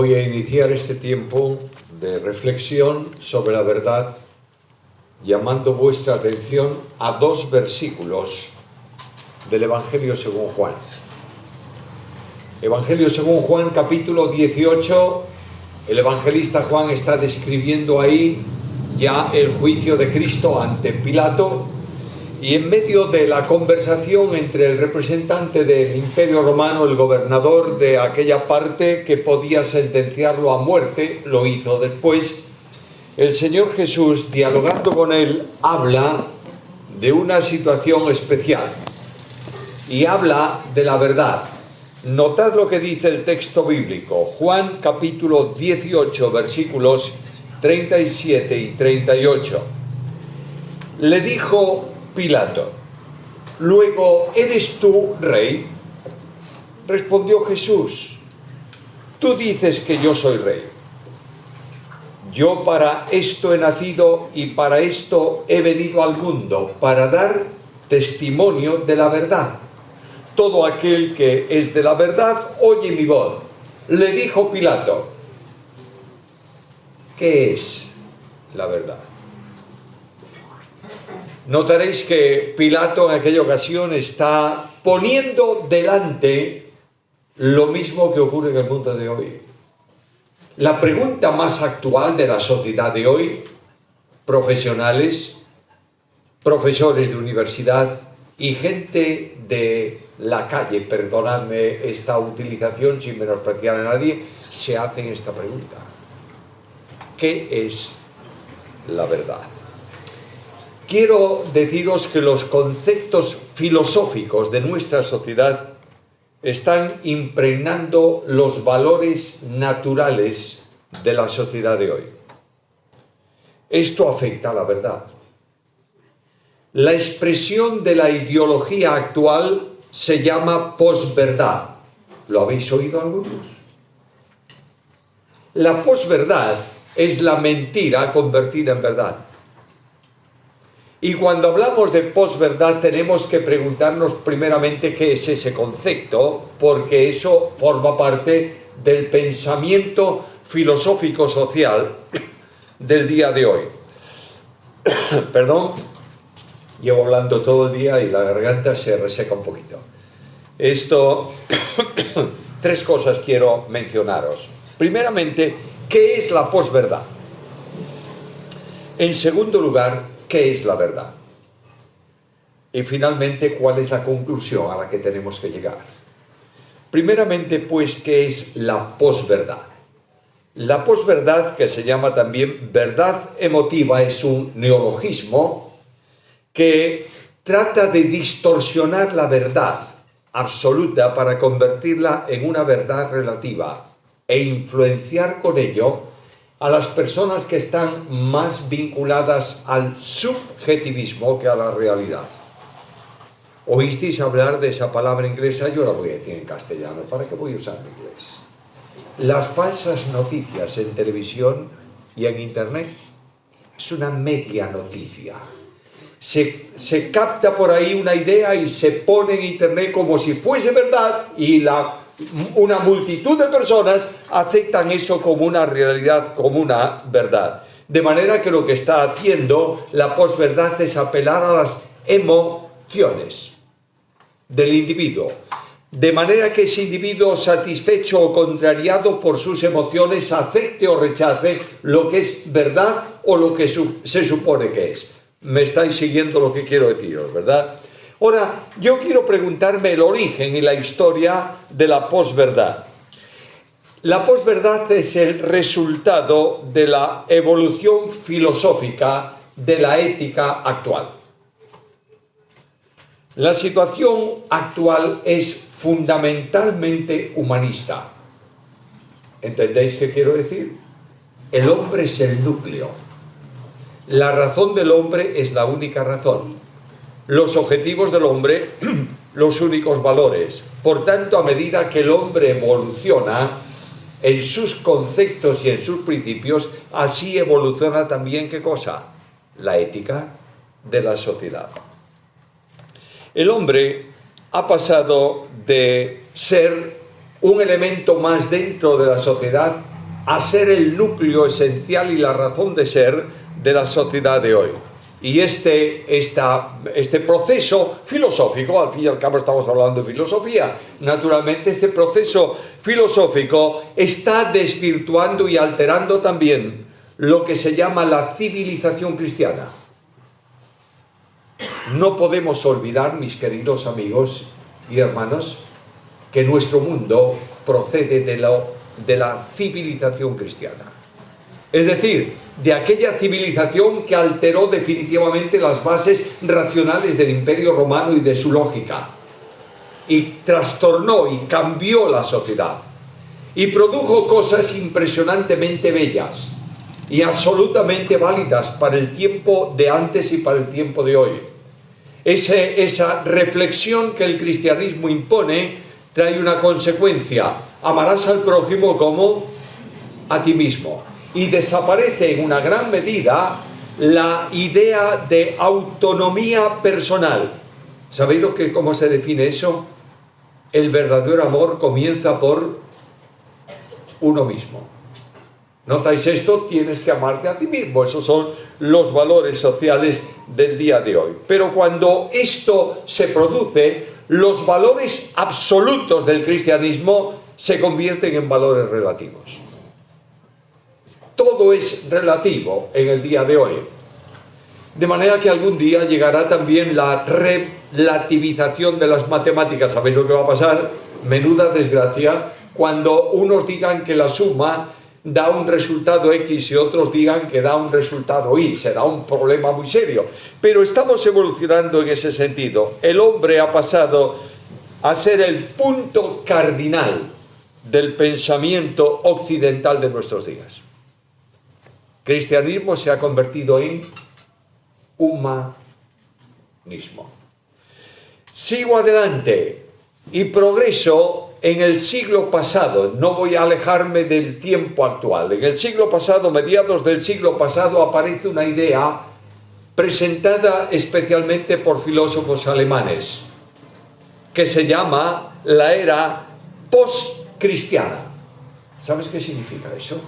Voy a iniciar este tiempo de reflexión sobre la verdad, llamando vuestra atención a dos versículos del Evangelio según Juan. Evangelio según Juan, capítulo 18, el evangelista Juan está describiendo ahí ya el juicio de Cristo ante Pilato, y en medio de la conversación entre el representante del Imperio Romano, el gobernador de aquella parte que podía sentenciarlo a muerte, lo hizo después, el Señor Jesús, dialogando con él, habla de una situación especial y habla de la verdad. Notad lo que dice el texto bíblico, Juan capítulo 18, versículos 37 y 38. Le dijo Pilato: «Luego, ¿eres tú rey?». Respondió Jesús: «Tú dices que yo soy rey. Yo para esto he nacido y para esto he venido al mundo, para dar testimonio de la verdad. Todo aquel que es de la verdad oye mi voz». Le dijo Pilato: «¿Qué es la verdad?». Notaréis que Pilato en aquella ocasión está poniendo delante lo mismo que ocurre en el mundo de hoy. La pregunta más actual de la sociedad de hoy, profesionales, profesores de universidad y gente de la calle, perdonadme esta utilización sin menospreciar a nadie, se hacen esta pregunta: ¿qué es la verdad? Quiero deciros que los conceptos filosóficos de nuestra sociedad están impregnando los valores naturales de la sociedad de hoy. Esto afecta a la verdad. La expresión de la ideología actual se llama posverdad. ¿Lo habéis oído algunos? La posverdad es la mentira convertida en verdad. Y cuando hablamos de posverdad tenemos que preguntarnos primeramente qué es ese concepto, porque eso forma parte del pensamiento filosófico social del día de hoy. Perdón, llevo hablando todo el día y la garganta se reseca un poquito. Tres cosas quiero mencionaros. Primeramente, ¿qué es la posverdad? En segundo lugar, ¿qué es la verdad? Y finalmente, ¿cuál es la conclusión a la que tenemos que llegar? Primeramente, pues, ¿qué es la posverdad? La posverdad, que se llama también verdad emotiva, es un neologismo que trata de distorsionar la verdad absoluta para convertirla en una verdad relativa e influenciar con ello a las personas que están más vinculadas al subjetivismo que a la realidad. ¿Oísteis hablar de esa palabra inglesa? Yo la voy a decir en castellano. ¿Para qué voy a usar en inglés? Las falsas noticias en televisión y en internet es una media noticia. Se capta por ahí una idea y se pone en internet como si fuese verdad, y una multitud de personas aceptan eso como una realidad, como una verdad. De manera que lo que está haciendo la posverdad es apelar a las emociones del individuo. De manera que ese individuo, satisfecho o contrariado por sus emociones, acepte o rechace lo que es verdad o lo que se supone que es. Me estáis siguiendo lo que quiero deciros, ¿verdad? Ahora, yo quiero preguntarme el origen y la historia de la posverdad. La posverdad es el resultado de la evolución filosófica de la ética actual. La situación actual es fundamentalmente humanista. ¿Entendéis qué quiero decir? El hombre es el núcleo. La razón del hombre es la única razón. Los objetivos del hombre, los únicos valores. Por tanto, a medida que el hombre evoluciona en sus conceptos y en sus principios, así evoluciona también, ¿qué cosa? La ética de la sociedad. El hombre ha pasado de ser un elemento más dentro de la sociedad, a ser el núcleo esencial y la razón de ser de la sociedad de hoy. Y este proceso filosófico, al fin y al cabo estamos hablando de filosofía, naturalmente este proceso filosófico está desvirtuando y alterando también lo que se llama la civilización cristiana. No podemos olvidar, mis queridos amigos y hermanos, que nuestro mundo procede de la civilización cristiana. Es decir, de aquella civilización que alteró definitivamente las bases racionales del Imperio Romano y de su lógica, y trastornó y cambió la sociedad, y produjo cosas impresionantemente bellas y absolutamente válidas para el tiempo de antes y para el tiempo de hoy. Esa reflexión que el cristianismo impone trae una consecuencia: amarás al prójimo como a ti mismo. Y desaparece en una gran medida la idea de autonomía personal. ¿Sabéis cómo se define eso? El verdadero amor comienza por uno mismo. ¿Notáis esto? Tienes que amarte a ti mismo. Esos son los valores sociales del día de hoy. Pero cuando esto se produce, los valores absolutos del cristianismo se convierten en valores relativos. Todo es relativo en el día de hoy. De manera que algún día llegará también la relativización de las matemáticas. ¿Sabéis lo que va a pasar? Menuda desgracia cuando unos digan que la suma da un resultado X y otros digan que da un resultado Y. Será un problema muy serio. Pero estamos evolucionando en ese sentido. El hombre ha pasado a ser el punto cardinal del pensamiento occidental de nuestros días. Cristianismo se ha convertido en humanismo. Sigo adelante y progreso en el siglo pasado. No voy a alejarme del tiempo actual. En el siglo pasado, mediados del siglo pasado, aparece una idea presentada especialmente por filósofos alemanes que se llama la era postcristiana. ¿Sabes qué significa eso?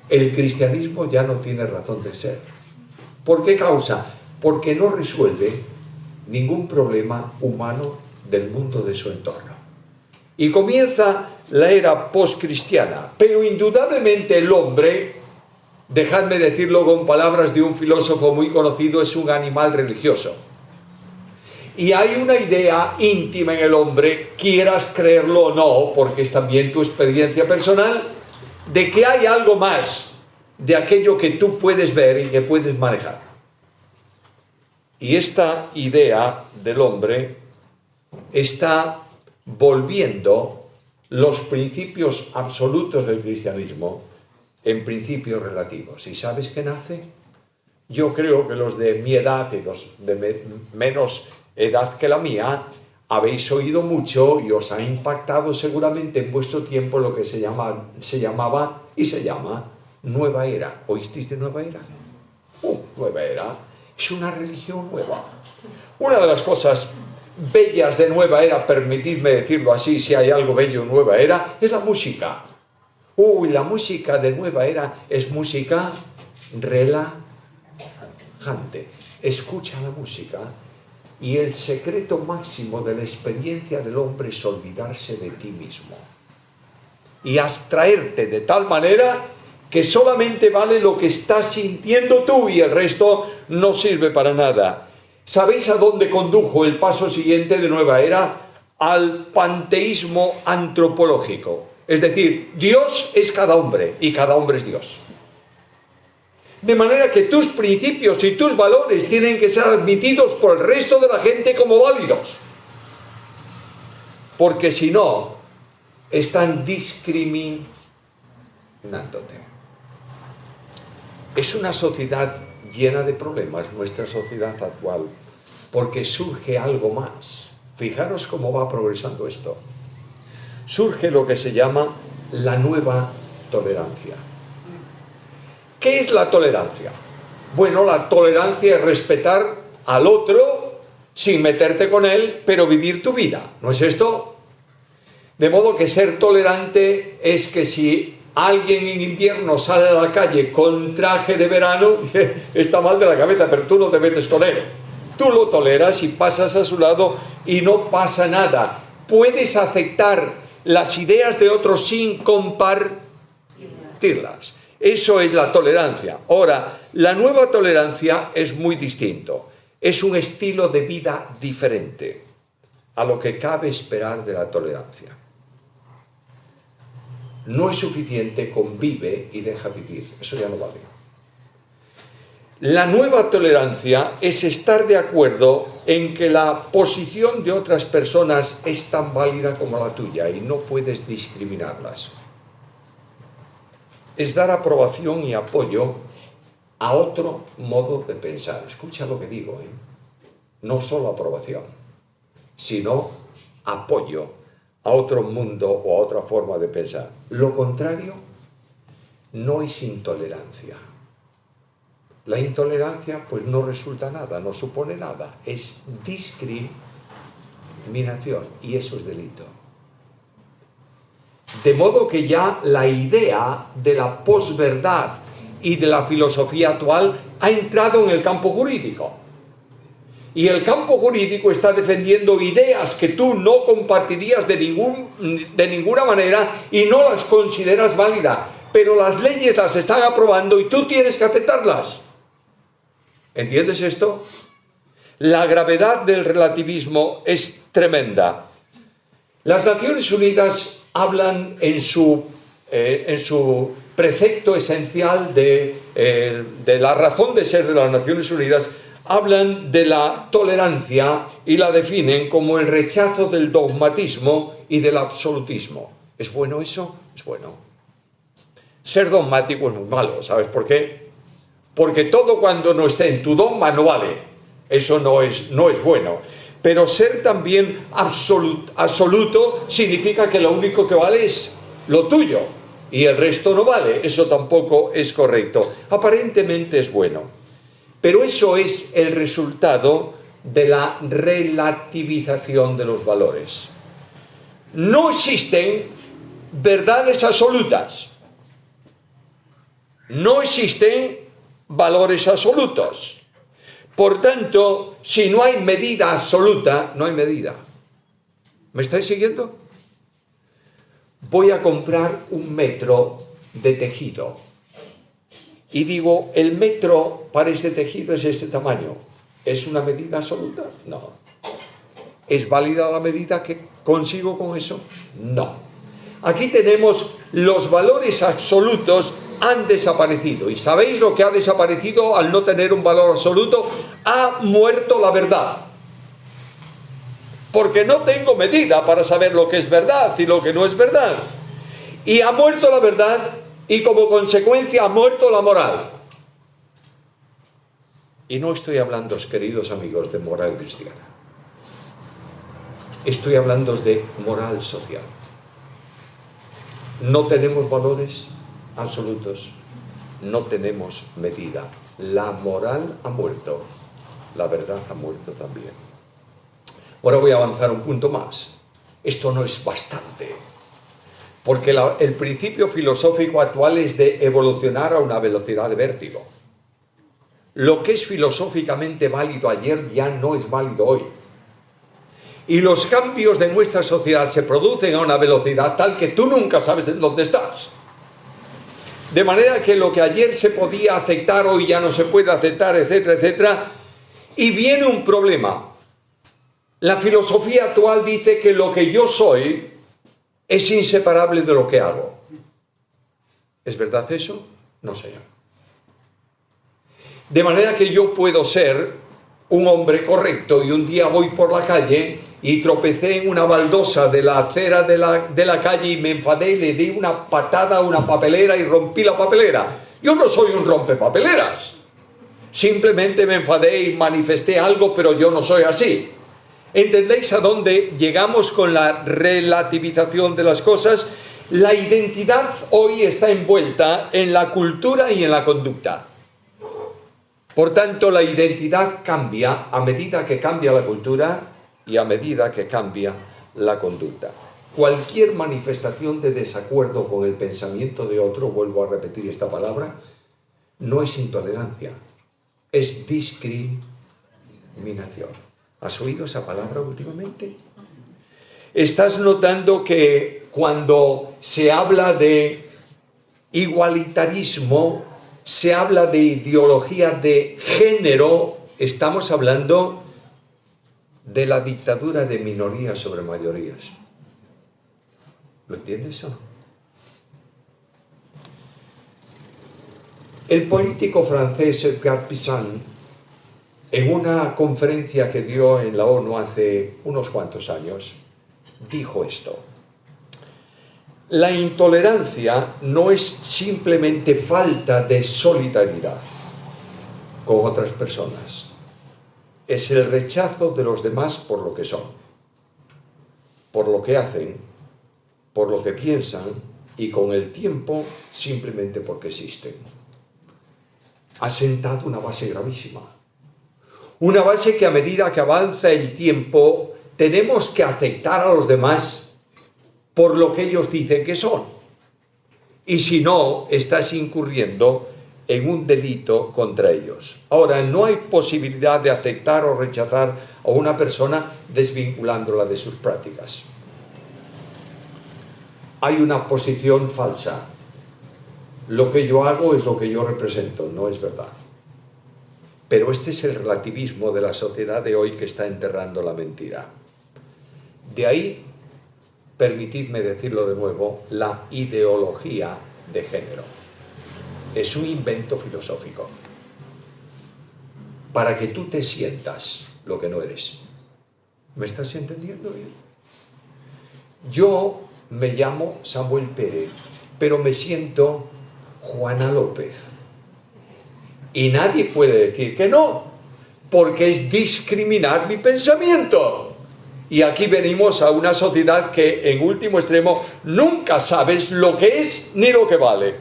El cristianismo ya no tiene razón de ser. ¿Por qué causa? Porque no resuelve ningún problema humano del mundo de su entorno. Y comienza la era postcristiana. Pero indudablemente el hombre, dejadme decirlo con palabras de un filósofo muy conocido, es un animal religioso. Y hay una idea íntima en el hombre, quieras creerlo o no, porque es también tu experiencia personal, de que hay algo más de aquello que tú puedes ver y que puedes manejar. Y esta idea del hombre está volviendo los principios absolutos del cristianismo en principios relativos. ¿Y sabes qué nace? Yo creo que los de mi edad y los de menos edad que la mía habéis oído mucho y os ha impactado seguramente en vuestro tiempo lo que se llamaba y se llama Nueva Era. ¿Oísteis de Nueva Era? Nueva Era es una religión nueva. Una de las cosas bellas de Nueva Era, permitidme decirlo así, si hay algo bello en Nueva Era, es la música. La música de Nueva Era es música relajante. Escucha la música. Y el secreto máximo de la experiencia del hombre es olvidarse de ti mismo y abstraerte de tal manera que solamente vale lo que estás sintiendo tú y el resto no sirve para nada. ¿Sabéis a dónde condujo el paso siguiente de Nueva Era? Al panteísmo antropológico. Es decir, Dios es cada hombre y cada hombre es Dios. De manera que tus principios y tus valores tienen que ser admitidos por el resto de la gente como válidos. Porque si no, están discriminándote. Es una sociedad llena de problemas, nuestra sociedad actual, porque surge algo más. Fijaros cómo va progresando esto. Surge lo que se llama la nueva tolerancia. ¿Qué es la tolerancia? Bueno, la tolerancia es respetar al otro sin meterte con él, pero vivir tu vida, ¿no es esto? De modo que ser tolerante es que si alguien en invierno sale a la calle con traje de verano, está mal de la cabeza, pero tú no te metes con él. Tú lo toleras y pasas a su lado y no pasa nada. Puedes aceptar las ideas de otros sin compartirlas. Eso es la tolerancia. Ahora, la nueva tolerancia es muy distinto. Es un estilo de vida diferente a lo que cabe esperar de la tolerancia. No es suficiente con vive y deja vivir. Eso ya no vale. La nueva tolerancia es estar de acuerdo en que la posición de otras personas es tan válida como la tuya y no puedes discriminarlas. Es dar aprobación y apoyo a otro modo de pensar. Escucha lo que digo, ¿eh? No solo aprobación, sino apoyo a otro mundo o a otra forma de pensar. Lo contrario no es intolerancia. La intolerancia pues no resulta nada, no supone nada, es discriminación y eso es delito. De modo que ya la idea de la posverdad y de la filosofía actual ha entrado en el campo jurídico. Y el campo jurídico está defendiendo ideas que tú no compartirías de ninguna manera y no las consideras válidas, pero las leyes las están aprobando y tú tienes que aceptarlas. ¿Entiendes esto? La gravedad del relativismo es tremenda. Las Naciones Unidas hablan en su precepto esencial de la razón de ser de las Naciones Unidas, hablan de la tolerancia y la definen como el rechazo del dogmatismo y del absolutismo. ¿Es bueno eso? Es bueno. Ser dogmático es muy malo, ¿sabes por qué? Porque todo cuando no esté en tu dogma no vale. Eso no es bueno. Pero ser también absoluto significa que lo único que vale es lo tuyo y el resto no vale. Eso tampoco es correcto. Aparentemente es bueno. Pero eso es el resultado de la relativización de los valores. No existen verdades absolutas. No existen valores absolutos. Por tanto, si no hay medida absoluta, no hay medida. ¿Me estáis siguiendo? Voy a comprar un metro de tejido. Y digo, el metro para ese tejido es ese tamaño. ¿Es una medida absoluta? No. ¿Es válida la medida que consigo con eso? No. Aquí tenemos los valores absolutos han desaparecido. ¿Y sabéis lo que ha desaparecido al no tener un valor absoluto? Ha muerto la verdad. Porque no tengo medida para saber lo que es verdad y lo que no es verdad. Y ha muerto la verdad y como consecuencia ha muerto la moral. Y no estoy hablando, queridos amigos, de moral cristiana. Estoy hablando de moral social. No tenemos valores absolutos, no tenemos medida. La moral ha muerto, la verdad ha muerto también. Ahora voy a avanzar un punto más. Esto no es bastante, porque el principio filosófico actual es de evolucionar a una velocidad de vértigo. Lo que es filosóficamente válido ayer ya no es válido hoy. Y los cambios de nuestra sociedad se producen a una velocidad tal que tú nunca sabes dónde estás. De manera que lo que ayer se podía aceptar, hoy ya no se puede aceptar, etcétera, etcétera. Y viene un problema. La filosofía actual dice que lo que yo soy es inseparable de lo que hago. ¿Es verdad eso? No, señor. De manera que yo puedo ser un hombre correcto y un día voy por la calle y tropecé en una baldosa de la acera de la calle y me enfadé y le di una patada a una papelera y rompí la papelera. Yo no soy un rompepapeleras. Simplemente me enfadé y manifesté algo, pero yo no soy así. ¿Entendéis a dónde llegamos con la relativización de las cosas? La identidad hoy está envuelta en la cultura y en la conducta. Por tanto, la identidad cambia a medida que cambia la cultura y a medida que cambia la conducta. Cualquier manifestación de desacuerdo con el pensamiento de otro, vuelvo a repetir esta palabra, no es intolerancia, es discriminación. ¿Has oído esa palabra últimamente? ¿Estás notando que cuando se habla de igualitarismo, se habla de ideología de género, estamos hablando de la dictadura de minorías sobre mayorías? ¿Lo entiendes o no? El político francés Edgar Pizan, en una conferencia que dio en la ONU hace unos cuantos años, dijo esto: la intolerancia no es simplemente falta de solidaridad con otras personas, es el rechazo de los demás por lo que son, por lo que hacen, por lo que piensan y con el tiempo simplemente porque existen. Ha sentado una base gravísima. Una base que a medida que avanza el tiempo tenemos que aceptar a los demás por lo que ellos dicen que son. Y si no, estás incurriendo en un delito contra ellos. Ahora, no hay posibilidad de aceptar o rechazar a una persona desvinculándola de sus prácticas. Hay una posición falsa. Lo que yo hago es lo que yo represento, no es verdad. Pero este es el relativismo de la sociedad de hoy que está enterrando la mentira. De ahí, permitidme decirlo de nuevo, la ideología de género. Es un invento filosófico para que tú te sientas lo que no eres. ¿Me estás entendiendo bien? Yo me llamo Samuel Pérez, pero me siento Juana López. Y nadie puede decir que no, porque es discriminar mi pensamiento. Y aquí venimos a una sociedad que, en último extremo, nunca sabes lo que es ni lo que vale.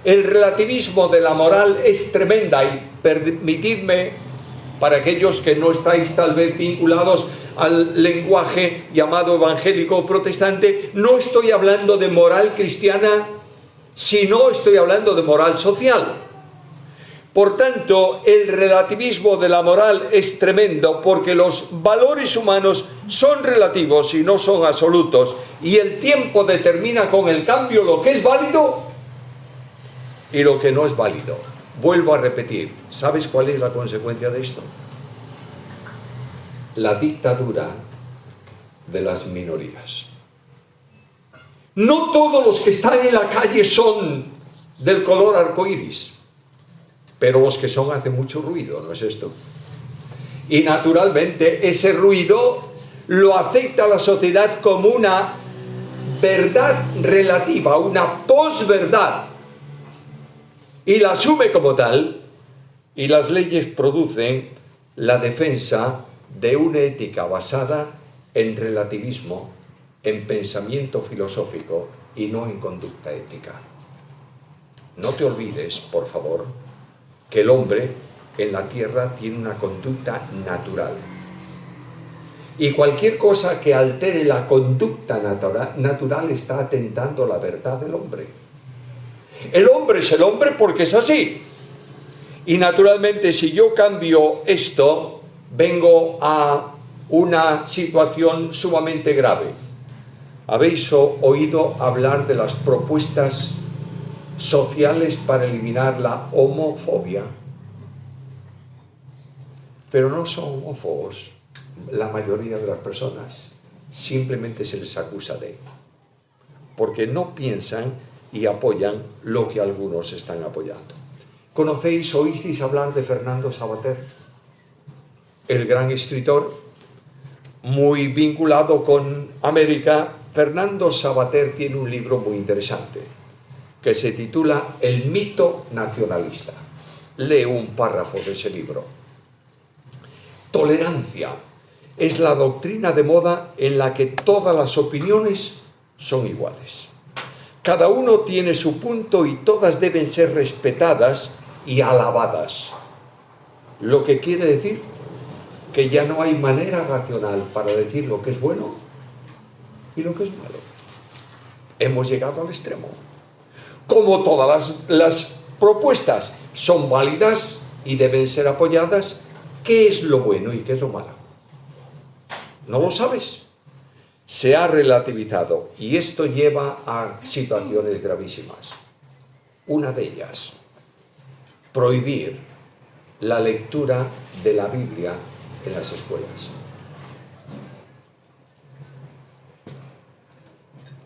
El relativismo de la moral es tremenda y permitidme, para aquellos que no estáis tal vez vinculados al lenguaje llamado evangélico o protestante, no estoy hablando de moral cristiana, sino estoy hablando de moral social. Por tanto, el relativismo de la moral es tremendo porque los valores humanos son relativos y no son absolutos. Y el tiempo determina con el cambio lo que es válido y lo que no es válido. Vuelvo a repetir, ¿sabes cuál es la consecuencia de esto? La dictadura de las minorías. No todos los que están en la calle son del color arcoíris, pero los que son hacen mucho ruido, ¿no es esto? Y naturalmente ese ruido lo acepta la sociedad como una verdad relativa, una posverdad, y la asume como tal, y las leyes producen la defensa de una ética basada en relativismo, en pensamiento filosófico y no en conducta ética. No te olvides, por favor, que el hombre en la tierra tiene una conducta natural. Y cualquier cosa que altere la conducta natural está atentando la verdad del hombre. El hombre es el hombre porque es así. Y naturalmente, si yo cambio esto, vengo a una situación sumamente grave. ¿Habéis oído hablar de las propuestas sociales para eliminar la homofobia? Pero no son homófobos la mayoría de las personas, simplemente se les acusa de, porque no piensan y apoyan lo que algunos están apoyando. ¿Conocéis, oísteis hablar de Fernando Savater? El gran escritor, muy vinculado con América. Fernando Savater tiene un libro muy interesante que se titula El mito nacionalista. Lee un párrafo de ese libro. Tolerancia es la doctrina de moda en la que todas las opiniones son iguales. Cada uno tiene su punto y todas deben ser respetadas y alabadas. Lo que quiere decir que ya no hay manera racional para decir lo que es bueno y lo que es malo. Hemos llegado al extremo. Como todas las propuestas son válidas y deben ser apoyadas, ¿qué es lo bueno y qué es lo malo? No lo sabes. Se ha relativizado y esto lleva a situaciones gravísimas. Una de ellas, prohibir la lectura de la Biblia en las escuelas.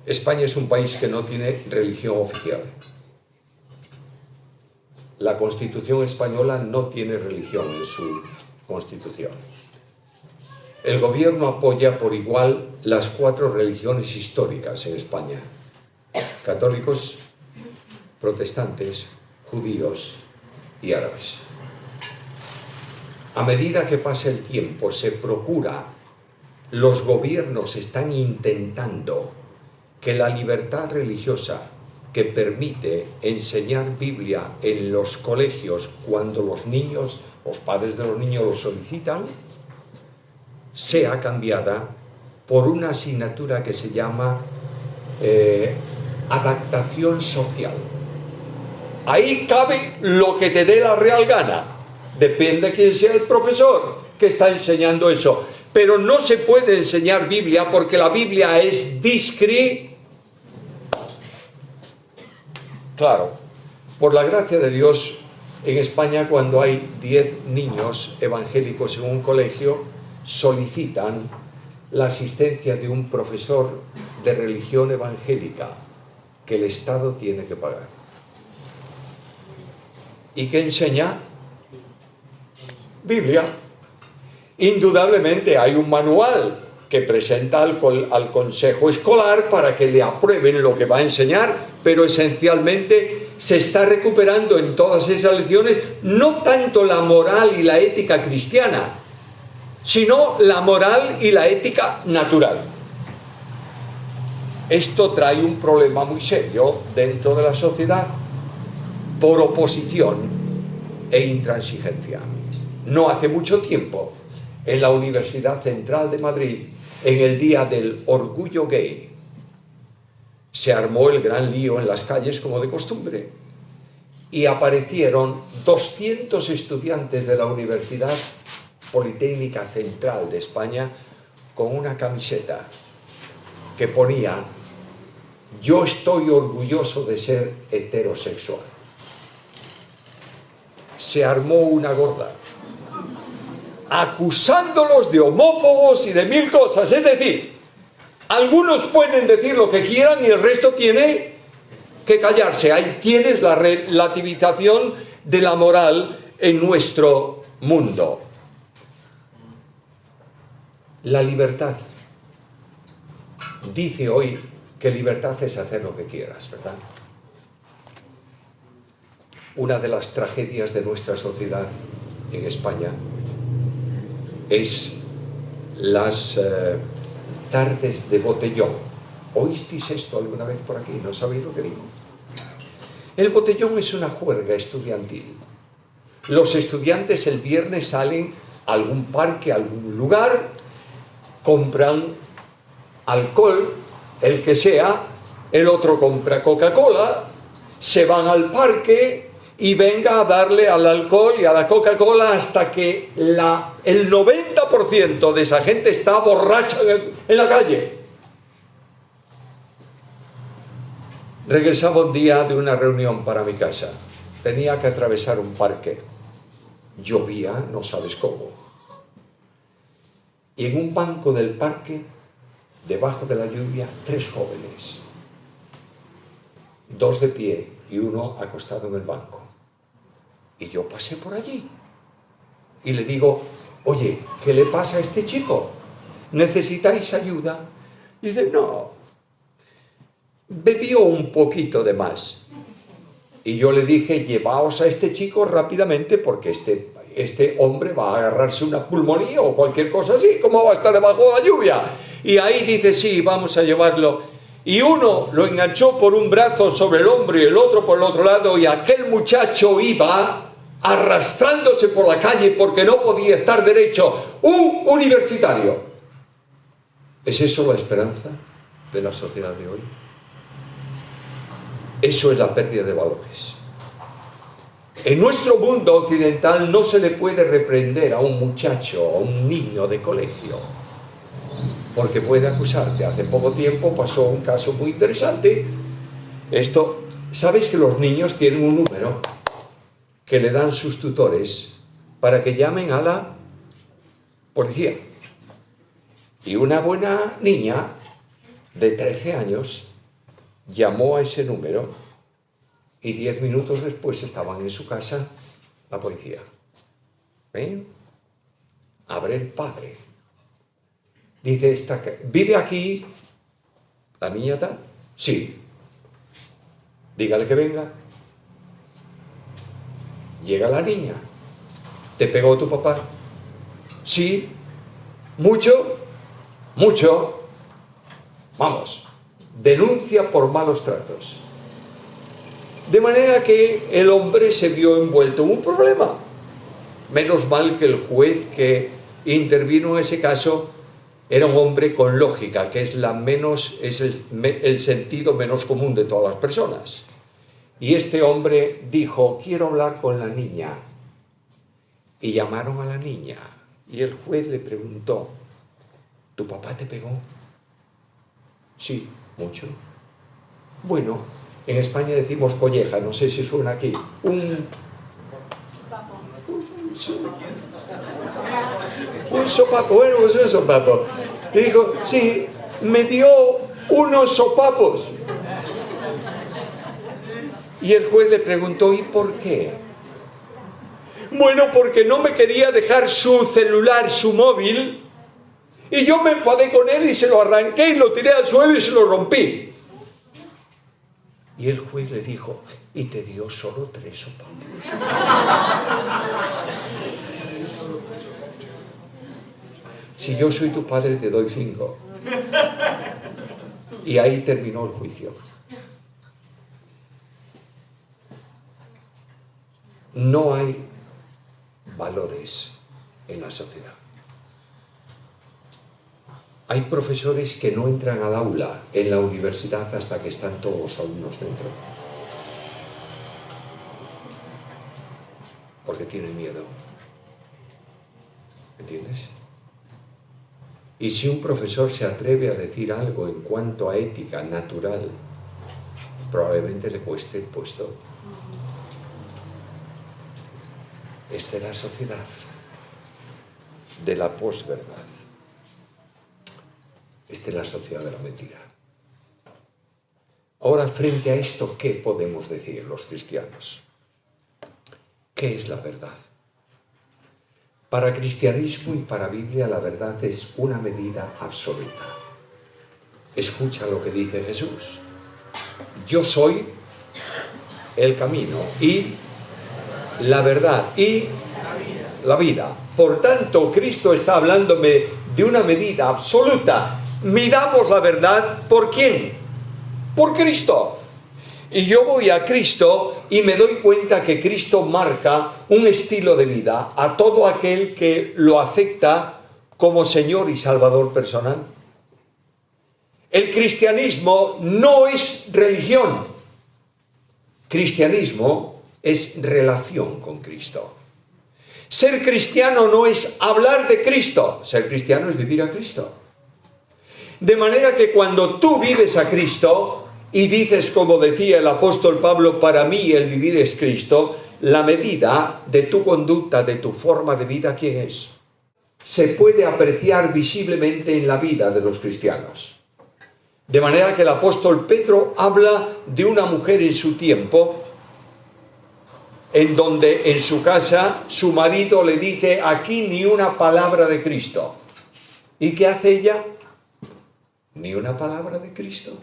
España es un país que no tiene religión oficial. La Constitución española no tiene religión en su Constitución. El gobierno apoya por igual las 4 religiones históricas en España: católicos, protestantes, judíos y árabes. A medida que pasa el tiempo, se procura, los gobiernos están intentando que la libertad religiosa que permite enseñar Biblia en los colegios cuando los niños, los padres de los niños lo solicitan, sea cambiada por una asignatura que se llama adaptación social. Ahí cabe lo que te dé la real gana. Depende de quién sea el profesor que está enseñando eso. Pero no se puede enseñar Biblia porque la Biblia es Claro, por la gracia de Dios, en España cuando hay 10 niños evangélicos en un colegio, solicitan la asistencia de un profesor de religión evangélica que el Estado tiene que pagar. ¿Y qué enseña? Biblia. Indudablemente hay un manual que presenta al consejo escolar para que le aprueben lo que va a enseñar, pero esencialmente se está recuperando en todas esas lecciones no tanto la moral y la ética cristiana, sino la moral y la ética natural. Esto trae un problema muy serio dentro de la sociedad por oposición e intransigencia. No hace mucho tiempo, en la Universidad Central de Madrid, en el Día del Orgullo Gay, se armó el gran lío en las calles como de costumbre y aparecieron 200 estudiantes de la Universidad Politécnica Central de España con una camiseta que ponía: yo estoy orgulloso de ser heterosexual. Se armó una gorda, acusándolos de homófobos y de 1000 cosas. Es decir, algunos pueden decir lo que quieran y el resto tiene que callarse. Ahí tienes la relativización de la moral en nuestro mundo. La libertad. Dice hoy que libertad es hacer lo que quieras, ¿verdad? Una de las tragedias de nuestra sociedad en España es las tardes de botellón. ¿Oísteis esto alguna vez por aquí? ¿No sabéis lo que digo? El botellón es una juerga estudiantil. Los estudiantes el viernes salen a algún parque, a algún lugar, compran alcohol, el que sea, el otro compra Coca-Cola, se van al parque y venga a darle al alcohol y a la Coca-Cola hasta que el 90% de esa gente está borracha en la calle. Regresaba un día de una reunión para mi casa. Tenía que atravesar un parque. Llovía, no sabes cómo. Y en un banco del parque, debajo de la lluvia, 3 jóvenes. 2 de pie y 1 acostado en el banco. Y yo pasé por allí. Y le digo: oye, ¿qué le pasa a este chico? ¿Necesitáis ayuda? Y dice: no, bebió un poquito de más. Y yo le dije: llevaos a este chico rápidamente porque este hombre va a agarrarse una pulmonía o cualquier cosa así. ¿Cómo va a estar debajo de la lluvia? Y ahí dice: sí, vamos a llevarlo. Y uno lo enganchó por un brazo sobre el hombro y el otro por el otro lado, y aquel muchacho iba arrastrándose por la calle porque no podía estar derecho. Un universitario. ¿Es eso la esperanza? de la sociedad de hoy. Eso es la pérdida de valores. En nuestro mundo occidental no se le puede reprender a un muchacho, a un niño de colegio, porque puede acusarte. Hace poco tiempo pasó un caso muy interesante. ¿Sabes que los niños tienen un número que le dan sus tutores para que llamen a la policía? Y una buena niña de 13 años llamó a ese número y 10 minutos después estaban en su casa la policía. ¿Ven? Abre el padre. Dice, ¿vive aquí la niña tal? Sí. Dígale que venga. Llega la niña. ¿Te pegó tu papá? Sí. ¿Mucho? Mucho. Vamos. Denuncia por malos tratos. De manera que el hombre se vio envuelto en un problema. Menos mal que el juez que intervino en ese caso era un hombre con lógica, que es el sentido menos común de todas las personas. Y este hombre dijo, quiero hablar con la niña. Y llamaron a la niña. Y el juez le preguntó, ¿tu papá te pegó? Sí, mucho. Bueno, en España decimos colleja, no sé si suena aquí. Un sopapo, bueno, pues un sopapo. Y dijo, sí, me dio unos sopapos. Y el juez le preguntó, ¿y por qué? Bueno, porque no me quería dejar su celular, su móvil, y yo me enfadé con él y se lo arranqué y lo tiré al suelo y se lo rompí. Y el juez le dijo, y te dio solo 3 sopapos. Si yo soy tu padre te doy 5. Y ahí terminó el juicio. No hay valores en la sociedad. Hay profesores que no entran al aula en la universidad hasta que están todos los alumnos dentro. Porque tienen miedo. ¿Entiendes? Y si un profesor se atreve a decir algo en cuanto a ética natural, probablemente le cueste el puesto. Esta es la sociedad de la posverdad. Esta es la sociedad de la mentira. Ahora, frente a esto, ¿qué podemos decir los cristianos? ¿Qué es la verdad? Para cristianismo y para Biblia, la verdad es una medida absoluta. Escucha lo que dice Jesús. Yo soy el camino y la verdad y la vida. Por tanto, Cristo está hablándome de una medida absoluta. Midamos la verdad, ¿por quién? Por Cristo. Y yo voy a Cristo y me doy cuenta que Cristo marca un estilo de vida a todo aquel que lo acepta como Señor y Salvador personal. El cristianismo no es religión. Cristianismo es relación con Cristo. Ser cristiano no es hablar de Cristo. Ser cristiano es vivir a Cristo. De manera que cuando tú vives a Cristo y dices, como decía el apóstol Pablo, para mí el vivir es Cristo, la medida de tu conducta, de tu forma de vida, ¿quién es? Se puede apreciar visiblemente en la vida de los cristianos. De manera que el apóstol Pedro habla de una mujer en su tiempo, en donde en su casa su marido le dice, aquí ni una palabra de Cristo. ¿Y qué hace ella? Ni una palabra de Cristo.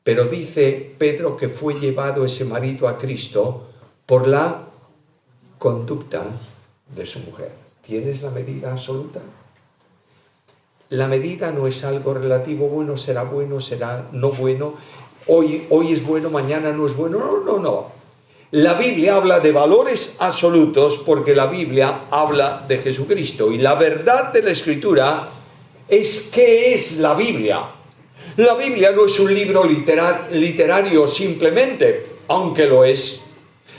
Pero dice Pedro que fue llevado ese marido a Cristo por la conducta de su mujer. ¿Tienes la medida absoluta? La medida no es algo relativo, bueno, será no bueno, hoy es bueno, mañana no es bueno, no. La Biblia habla de valores absolutos porque la Biblia habla de Jesucristo. Y la verdad de la Escritura es ¿qué es la Biblia? La Biblia no es un libro literario simplemente, aunque lo es.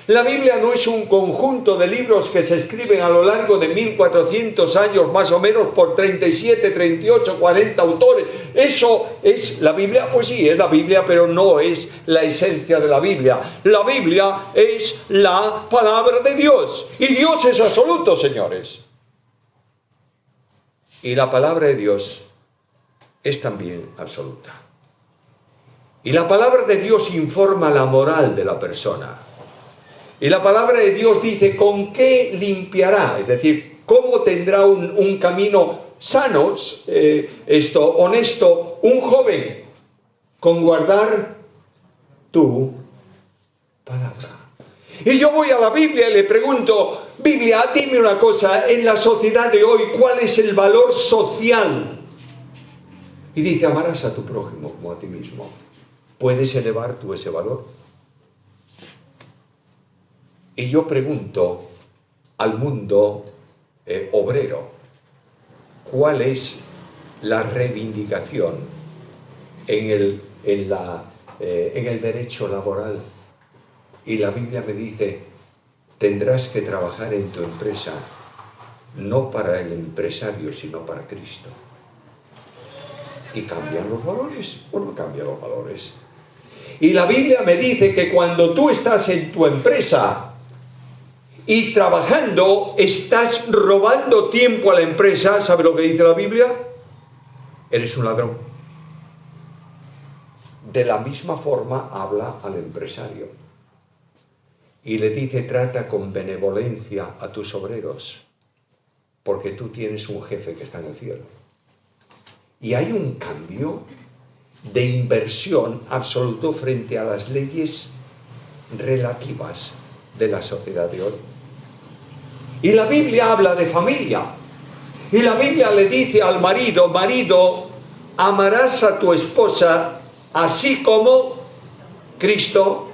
La Biblia no es un conjunto de libros que se escriben a lo largo de 1400 años, más o menos, por 37, 38, 40 autores. ¿Eso es la Biblia? Pues sí, es la Biblia, pero no es la esencia de la Biblia. La Biblia es la palabra de Dios. Y Dios es absoluto, señores. Y la palabra de Dios es también absoluta. Y la palabra de Dios informa la moral de la persona. Y la palabra de Dios dice con qué limpiará, es decir, cómo tendrá un camino sano, honesto, un joven, con guardar tu palabra. Y yo voy a la Biblia y le pregunto, Biblia, dime una cosa, en la sociedad de hoy, ¿cuál es el valor social? Y dice, amarás a tu prójimo como a ti mismo. ¿Puedes elevar tú ese valor? Y yo pregunto al mundo obrero, ¿cuál es la reivindicación en el derecho laboral? Y la Biblia me dice, tendrás que trabajar en tu empresa, no para el empresario, sino para Cristo. ¿Y cambian los valores o no cambian los valores? Y la Biblia me dice que cuando tú estás en tu empresa y trabajando, estás robando tiempo a la empresa, ¿sabe lo que dice la Biblia? Eres un ladrón. De la misma forma habla al empresario. Y le dice, trata con benevolencia a tus obreros, porque tú tienes un jefe que está en el cielo. Y hay un cambio de inversión absoluto frente a las leyes relativas de la sociedad de hoy. Y la Biblia habla de familia. Y la Biblia le dice al marido, marido, amarás a tu esposa así como Cristo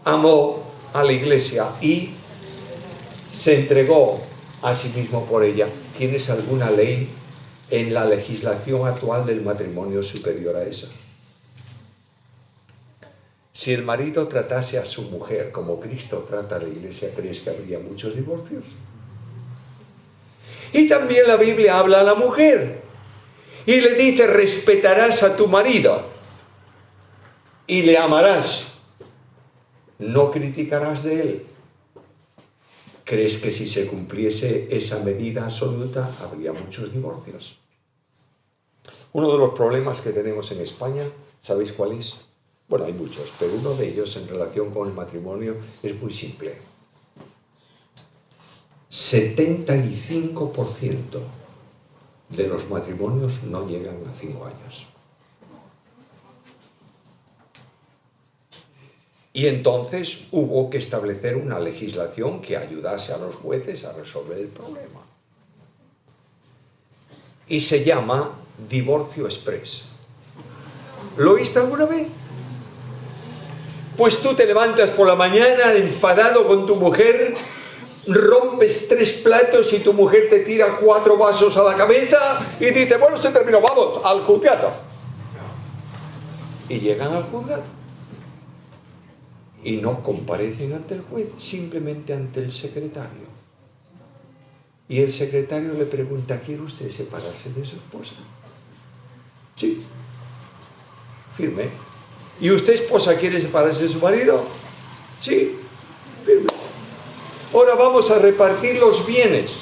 amó a la iglesia y se entregó a sí mismo por ella. ¿Tienes alguna ley en la legislación actual del matrimonio superior a esa? Si el marido tratase a su mujer como Cristo trata a la iglesia, ¿crees que habría muchos divorcios? Y también la Biblia habla a la mujer y le dice, respetarás a tu marido y le amarás, no criticarás de él. ¿Crees que si se cumpliese esa medida absoluta habría muchos divorcios? Uno de los problemas que tenemos en España, ¿sabéis cuál es? Bueno, hay muchos, pero uno de ellos en relación con el matrimonio es muy simple. 75% de los matrimonios no llegan a 5 años. Y entonces hubo que establecer una legislación que ayudase a los jueces a resolver el problema. Y se llama divorcio exprés. ¿Lo oíste alguna vez? Pues tú te levantas por la mañana enfadado con tu mujer, rompes 3 platos y tu mujer te tira 4 vasos a la cabeza y dice, bueno, se terminó, vamos, al juzgado. Y llegan al juzgado. Y no comparecen ante el juez, simplemente ante el secretario. Y el secretario le pregunta, ¿quiere usted separarse de su esposa? Sí. Firme. ¿Y usted, esposa, quiere separarse de su marido? Sí. Firme. Ahora vamos a repartir los bienes.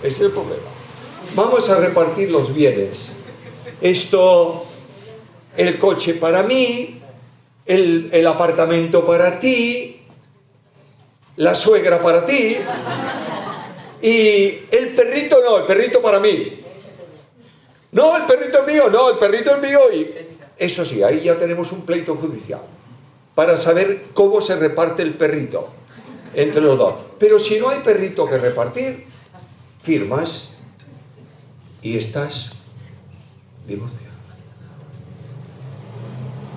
Ese es el problema. Vamos a repartir los bienes. El coche para mí, el apartamento para ti, la suegra para ti, y el perrito no, el perrito para mí. No, el perrito es mío, no, el perrito es mío. Y eso sí, ahí ya tenemos un pleito judicial para saber cómo se reparte el perrito entre los dos. Pero si no hay perrito que repartir, firmas y estás divorciado.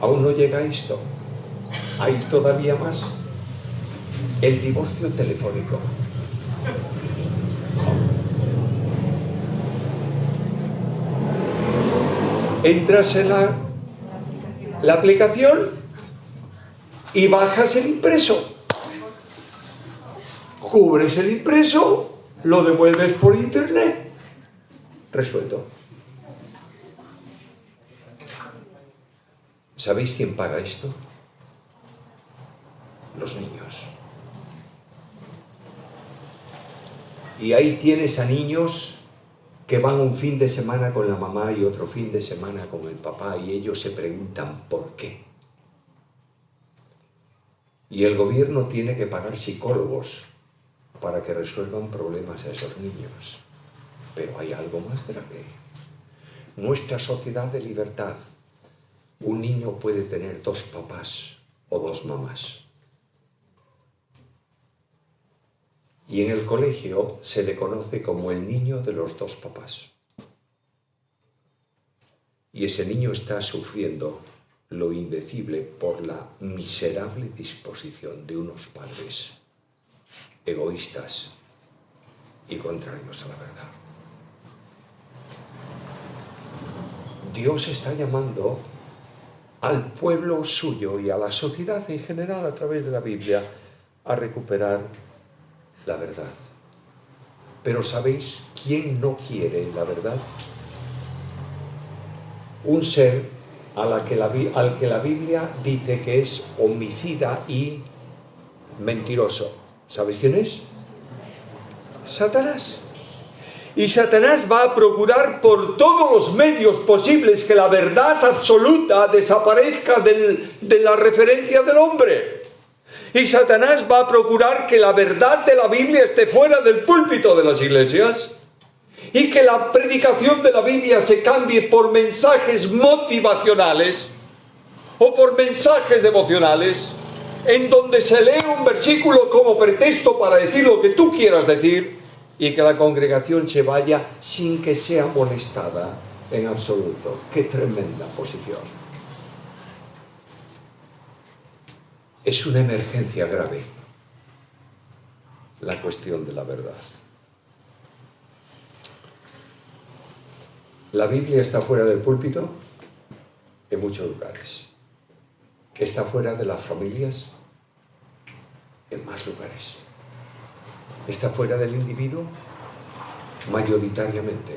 Aún no llega esto. Hay todavía más. El divorcio telefónico. Entras en la la aplicación y bajas el impreso. Cubres el impreso, lo devuelves por internet. Resuelto. ¿Sabéis quién paga esto? Los niños. Y ahí tienes a niños que van un fin de semana con la mamá y otro fin de semana con el papá, y ellos se preguntan ¿por qué? Y el gobierno tiene que pagar psicólogos para que resuelvan problemas a esos niños. Pero hay algo más grave. Nuestra sociedad de libertad, un niño puede tener 2 papás o 2 mamás. Y en el colegio se le conoce como el niño de los 2 papás. Y ese niño está sufriendo lo indecible por la miserable disposición de unos padres egoístas y contrarios a la verdad. Dios está llamando al pueblo suyo y a la sociedad en general a través de la Biblia a recuperar la verdad. Pero ¿sabéis quién no quiere la verdad? Un ser al que la Biblia dice que es homicida y mentiroso. ¿Sabéis quién es? Satanás. Y Satanás va a procurar por todos los medios posibles que la verdad absoluta desaparezca de la referencia del hombre. Y Satanás va a procurar que la verdad de la Biblia esté fuera del púlpito de las iglesias y que la predicación de la Biblia se cambie por mensajes motivacionales o por mensajes devocionales en donde se lee un versículo como pretexto para decir lo que tú quieras decir y que la congregación se vaya sin que sea molestada en absoluto. ¡Qué tremenda posición! Es una emergencia grave la cuestión de la verdad. La Biblia está fuera del púlpito en muchos lugares. Está fuera de las familias en más lugares. Está fuera del individuo mayoritariamente.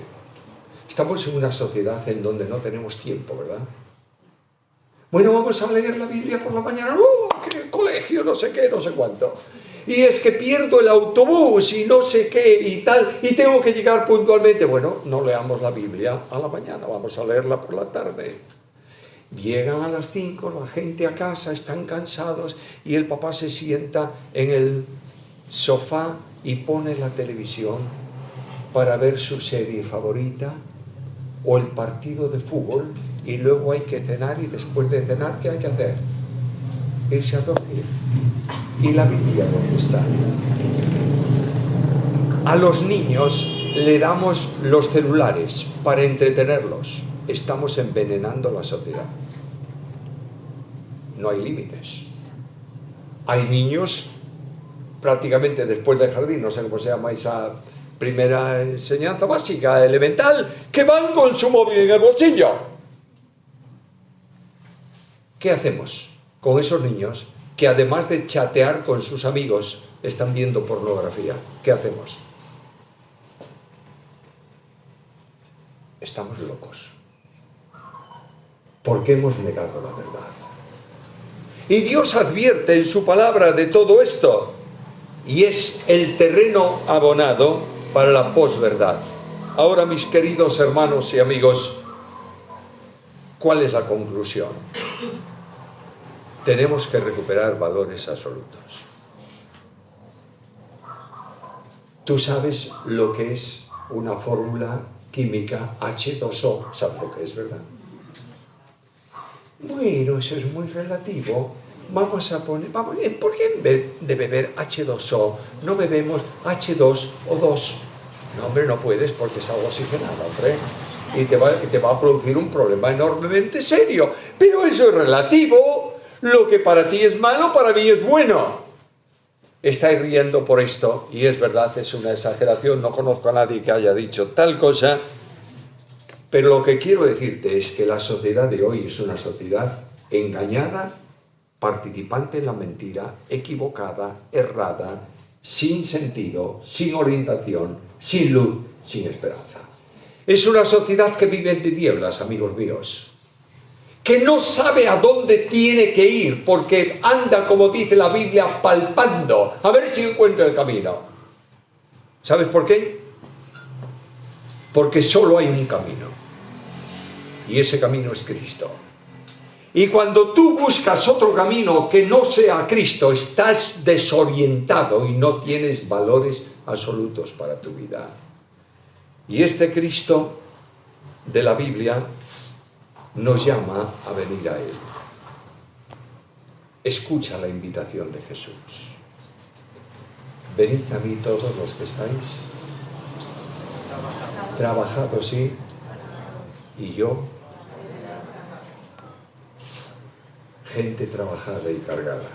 Estamos en una sociedad en donde no tenemos tiempo, ¿verdad? Bueno, vamos a leer la Biblia por la mañana. ¡Oh, qué colegio! No sé qué, no sé cuánto. Y es que pierdo el autobús y no sé qué y tal, y tengo que llegar puntualmente. Bueno, no leamos la Biblia a la mañana, vamos a leerla por la tarde. Llegan a las 5, la gente a casa, están cansados, y el papá se sienta en el sofá y pone la televisión para ver su serie favorita o el partido de fútbol, y luego hay que cenar, y después de cenar, ¿qué hay que hacer? Irse a dormir. ¿Y la Biblia dónde está? A los niños le damos los celulares para entretenerlos. Estamos envenenando la sociedad. No hay límites. Hay niños, prácticamente después del jardín, no sé cómo se llama esa primera enseñanza básica, elemental, que van con su móvil en el bolsillo. ¿Qué hacemos con esos niños que además de chatear con sus amigos están viendo pornografía? ¿Qué hacemos? Estamos locos. Porque hemos negado la verdad. Y Dios advierte en su palabra de todo esto. Y es el terreno abonado para la posverdad. Ahora, mis queridos hermanos y amigos, ¿cuál es la conclusión? Tenemos que recuperar valores absolutos. Tú sabes lo que es una fórmula química H2O, ¿sabes lo que es, verdad? Bueno, eso es muy relativo. Vamos a poner, ¿por qué en vez de beber H2O no bebemos H2O2? No, hombre, no puedes porque es agua oxigenada, hombre. Y te va a producir un problema enormemente serio. Pero eso es relativo. Lo que para ti es malo, para mí es bueno. Estáis riendo por esto, y es verdad, es una exageración. No conozco a nadie que haya dicho tal cosa. Pero lo que quiero decirte es que la sociedad de hoy es una sociedad engañada, participante en la mentira, equivocada, errada, sin sentido, sin orientación, sin luz, sin esperanza. Es una sociedad que vive en tinieblas, amigos míos, que no sabe a dónde tiene que ir, porque anda, como dice la Biblia, palpando, a ver si encuentra el camino. ¿Sabes por qué? Porque solo hay un camino, y ese camino es Cristo. Y cuando tú buscas otro camino que no sea Cristo, estás desorientado y no tienes valores absolutos para tu vida. Y este Cristo de la Biblia nos llama a venir a Él. Escucha la invitación de Jesús. Venid a mí todos los que estáis trabajados, sí, y yo, gente trabajada y cargada,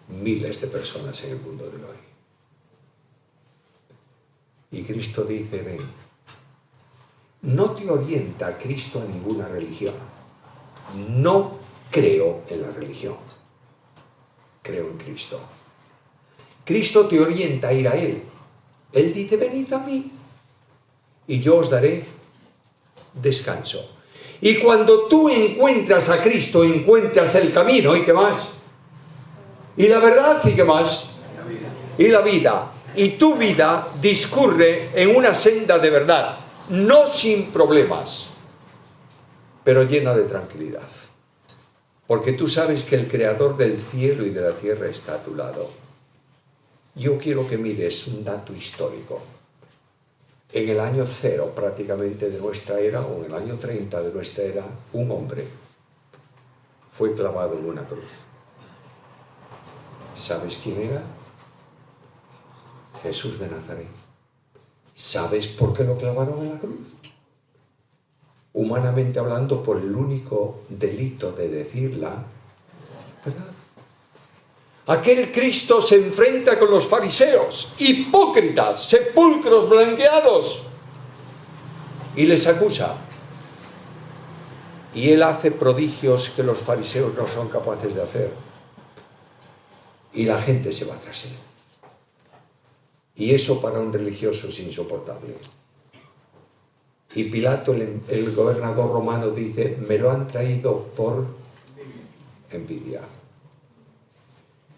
miles de personas en el mundo de hoy. Y Cristo dice, ven. No te orienta Cristo a ninguna religión. No creo en la religión. Creo en Cristo. Cristo te orienta a ir a Él. Él dice, venid a mí y yo os daré descanso. Y cuando tú encuentras a Cristo, encuentras el camino, ¿y qué más? Y la verdad, ¿y qué más? Y la vida. Y tu vida discurre en una senda de verdad, no sin problemas, pero llena de tranquilidad. Porque tú sabes que el Creador del cielo y de la tierra está a tu lado. Yo quiero que mires un dato histórico. En el año 0 prácticamente de nuestra era, o en el año 30 de nuestra era, un hombre fue clavado en una cruz. ¿Sabes quién era? Jesús de Nazaret. ¿Sabes por qué lo clavaron en la cruz? Humanamente hablando, por el único delito de decir la verdad. Aquel Cristo se enfrenta con los fariseos, hipócritas, sepulcros blanqueados, y les acusa. Y él hace prodigios que los fariseos no son capaces de hacer. Y la gente se va tras él. Y eso para un religioso es insoportable. Y Pilato, el gobernador romano, dice, me lo han traído por envidia.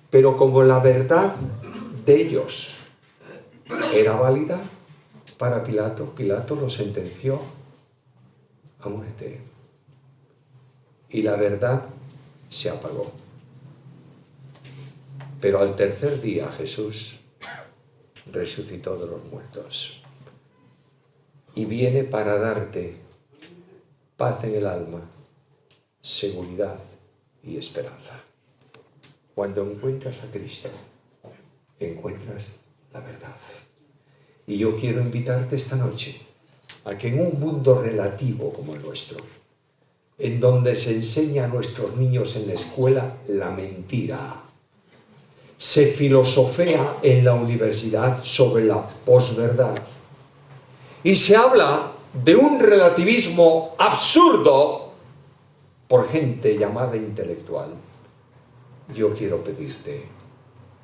Pero como la verdad de ellos era válida para Pilato, Pilato lo sentenció a muerte. Y la verdad se apagó. Pero al tercer día Jesús resucitó de los muertos y viene para darte paz en el alma, seguridad y esperanza. Cuando encuentras a Cristo, encuentras la verdad. Y yo quiero invitarte esta noche a que en un mundo relativo como el nuestro, en donde se enseña a nuestros niños en la escuela la mentira, se filosofea en la universidad sobre la posverdad y se habla de un relativismo absurdo por gente llamada intelectual, yo quiero pedirte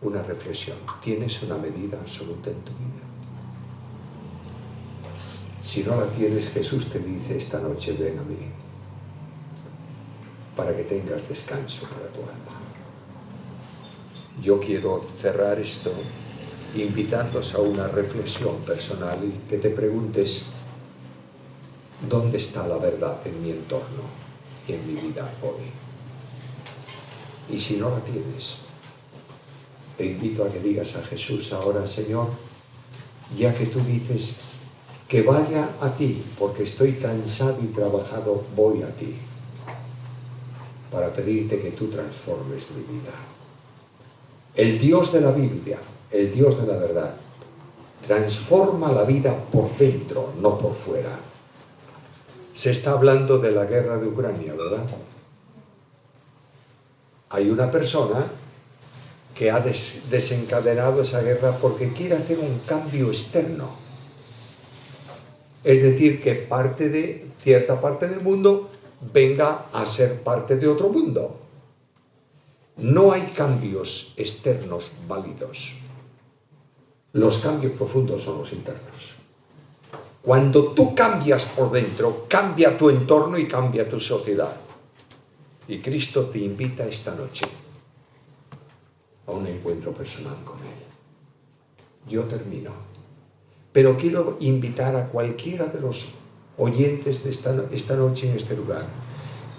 una reflexión. ¿Tienes una medida absoluta en tu vida? Si no la tienes, Jesús te dice esta noche, ven a mí, para que tengas descanso para tu alma. Yo quiero cerrar esto invitándoos a una reflexión personal y que te preguntes, ¿dónde está la verdad en mi entorno y en mi vida hoy? Y si no la tienes, te invito a que digas a Jesús ahora, Señor, ya que tú dices que vaya a ti, porque estoy cansado y trabajado, voy a ti, para pedirte que tú transformes mi vida. El Dios de la Biblia, el Dios de la verdad, transforma la vida por dentro, no por fuera. Se está hablando de la guerra de Ucrania, ¿verdad? Hay una persona que ha desencadenado esa guerra porque quiere hacer un cambio externo. Es decir, que cierta parte del mundo venga a ser parte de otro mundo. No hay cambios externos válidos. Los cambios profundos son los internos. Cuando tú cambias por dentro, cambia tu entorno y cambia tu sociedad. Y Cristo te invita esta noche a un encuentro personal con Él. Yo termino. Pero quiero invitar a cualquiera de los oyentes de esta noche en este lugar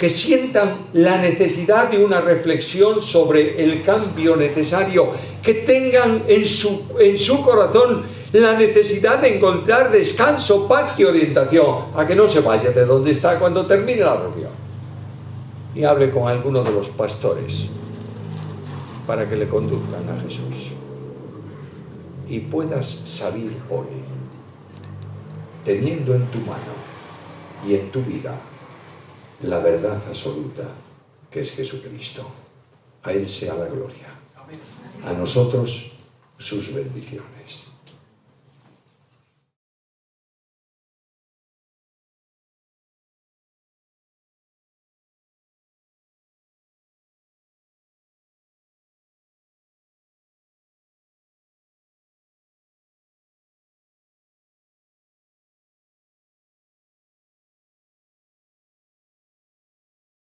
que sientan la necesidad de una reflexión sobre el cambio necesario, que tengan en su corazón la necesidad de encontrar descanso, paz y orientación, a que no se vaya de donde está cuando termine la reunión y hable con alguno de los pastores para que le conduzcan a Jesús y puedas salir hoy teniendo en tu mano y en tu vida la verdad absoluta, que es Jesucristo. A Él sea la gloria. A nosotros sus bendiciones.